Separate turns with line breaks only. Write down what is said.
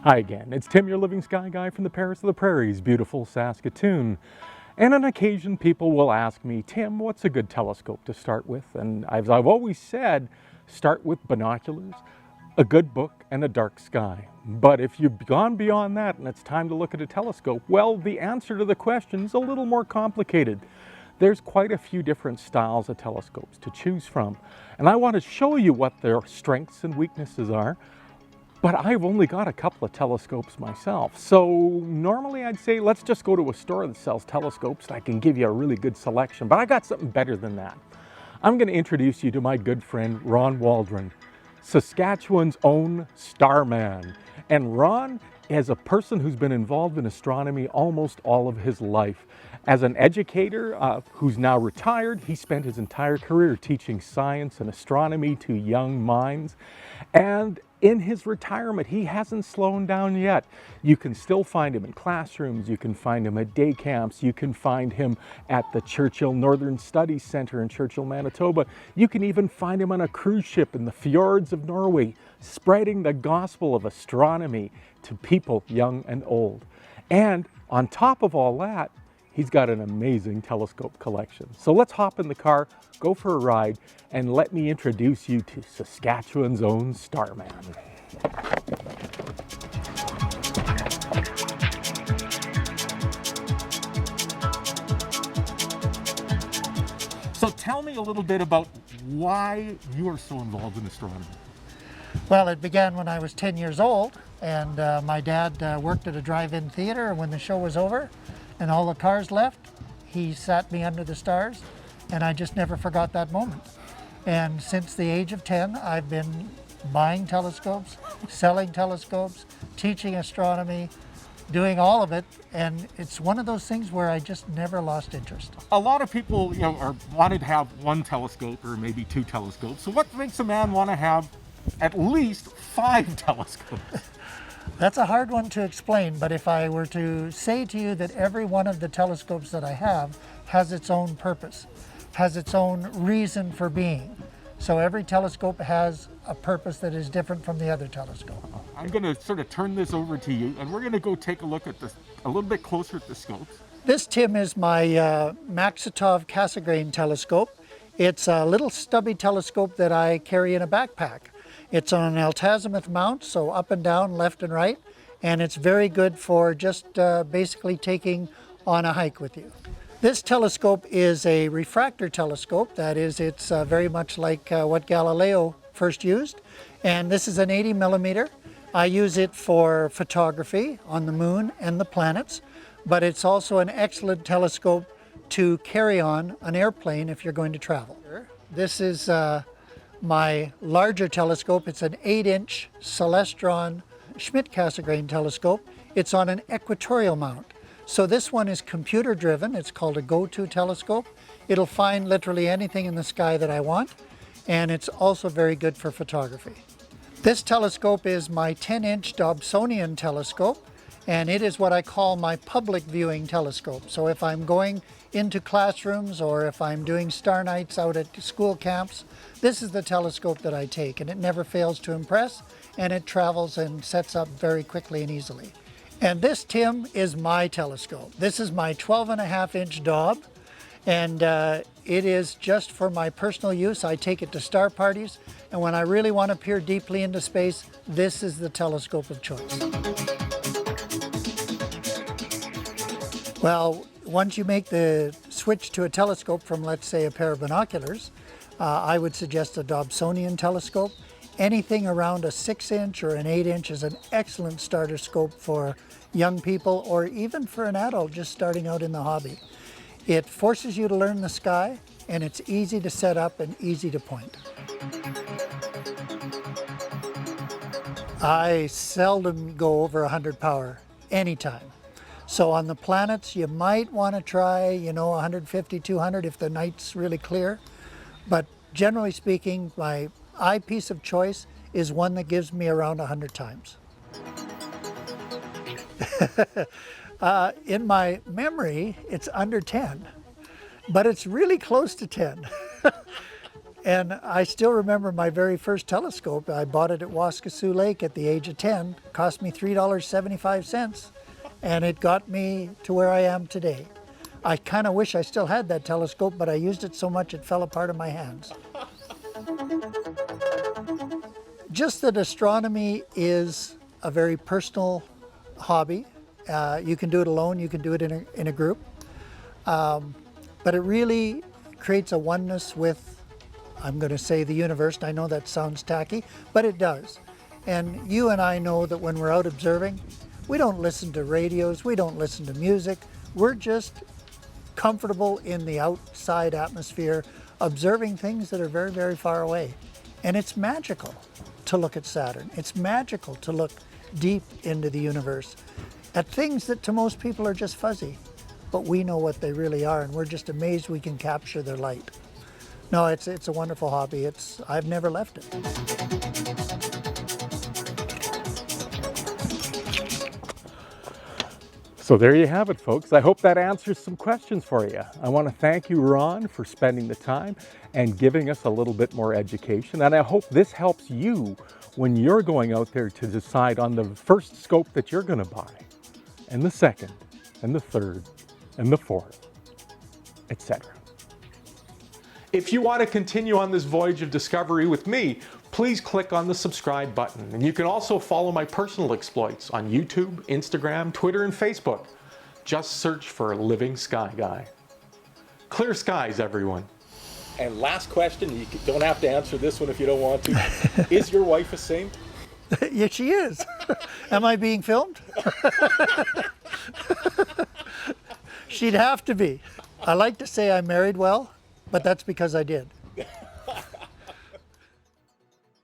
Hi again, it's Tim, your living sky guy from the Paris of the Prairies, beautiful Saskatoon. And on occasion people will ask me, Tim, what's a good telescope to start with? And as I've always said, start with binoculars, a good book, and a dark sky. But if you've gone beyond that and it's time to look at a telescope, well, the answer to the question is a little more complicated. There's quite a few different styles of telescopes to choose from. And I want to show you what their strengths and weaknesses are. But I've only got a couple of telescopes myself. So normally I'd say, let's just go to a store that sells telescopes and I can give you a really good selection. But I got something better than that. I'm going to introduce you to my good friend, Ron Waldron, Saskatchewan's own Star Man. And Ron is a person who's been involved in astronomy almost all of his life. As an educator who's now retired, he spent his entire career teaching science and astronomy to young minds. And in his retirement, he hasn't slowed down yet. You can still find him in classrooms, you can find him at day camps, you can find him at the Churchill Northern Studies Center in Churchill, Manitoba. You can even find him on a cruise ship in the fjords of Norway, spreading the gospel of astronomy to people young and old. And on top of all that, he's got an amazing telescope collection. So let's hop in the car, go for a ride, and let me introduce you to Saskatchewan's own Star Man. So tell me a little bit about why you are so involved in astronomy.
Well, it began when I was 10 years old, and my dad worked at a drive-in theater. When the show was over and all the cars left, he sat me under the stars, and I just never forgot that moment. And since the age of 10, I've been buying telescopes, selling telescopes, teaching astronomy, doing all of it, and it's one of those things where I just never lost interest.
A lot of people, wanted to have one telescope or maybe two telescopes. So what makes a man want to have at least 5 telescopes?
That's a hard one to explain, but if I were to say to you that every one of the telescopes that I have has its own purpose, has its own reason for being. So every telescope has a purpose that is different from the other telescope.
I'm going to sort of turn this over to you, and we're going to go take a look at this a little bit closer at the scopes.
This, Tim, is my Maxitov Cassegrain telescope. It's a little stubby telescope that I carry in a backpack. It's on an altazimuth mount, so up and down, left and right, and it's very good for just basically taking on a hike with you. This telescope is a refractor telescope. That is, it's very much like what Galileo first used, and this is an 80 millimeter. I use it for photography on the moon and the planets, but it's also an excellent telescope to carry on an airplane if you're going to travel. This is my larger telescope. It's an 8-inch Celestron Schmidt-Cassegrain telescope. It's on an equatorial mount. So this one is computer driven. It's called a go-to telescope. It'll find literally anything in the sky that I want, and it's also very good for photography. This telescope is my 10-inch Dobsonian telescope, and it is what I call my public viewing telescope. So if I'm going into classrooms or if I'm doing star nights out at school camps, this is the telescope that I take, and it never fails to impress, and it travels and sets up very quickly and easily. And this, Tim, is my telescope. This is my 12.5-inch Dob, and it is just for my personal use. I take it to star parties, and when I really want to peer deeply into space, this is the telescope of choice. Well, once you make the switch to a telescope from, let's say, a pair of binoculars, I would suggest a Dobsonian telescope. Anything around a 6-inch or an 8-inch is an excellent starter scope for young people or even for an adult just starting out in the hobby. It forces you to learn the sky, and it's easy to set up and easy to point. I seldom go over 100 power anytime. So on the planets, you might want to try, 150, 200 if the night's really clear. But generally speaking, my eyepiece of choice is one that gives me around 100 times. In my memory, it's under 10, but it's really close to 10. And I still remember my very first telescope. I bought it at Waskesiu Lake at the age of 10. Cost me $3.75, and it got me to where I am today. I kind of wish I still had that telescope, but I used it so much it fell apart in my hands. Just that astronomy is a very personal hobby. You can do it alone, you can do it in a group. But it really creates a oneness with, I'm going to say, the universe. I know that sounds tacky, but it does. And you and I know that when we're out observing, we don't listen to radios, we don't listen to music. We're just comfortable in the outside atmosphere, observing things that are very, very far away. And it's magical to look at Saturn. It's magical to look deep into the universe at things that to most people are just fuzzy. But we know what they really are, and we're just amazed we can capture their light. No, it's a wonderful hobby. I've never left it.
So there you have it, folks. I hope that answers some questions for you. I want to thank you, Ron, for spending the time and giving us a little bit more education. And I hope this helps you when you're going out there to decide on the first scope that you're going to buy, and the second, and the third, and the fourth, etc. If you want to continue on this voyage of discovery with me, please click on the subscribe button. And you can also follow my personal exploits on YouTube, Instagram, Twitter, and Facebook. Just search for Living Sky Guy. Clear skies, everyone. And last question, you don't have to answer this one if you don't want to. Is your wife a saint?
Yes, she is. Am I being filmed? She'd have to be. I like to say I married well, but that's because I did.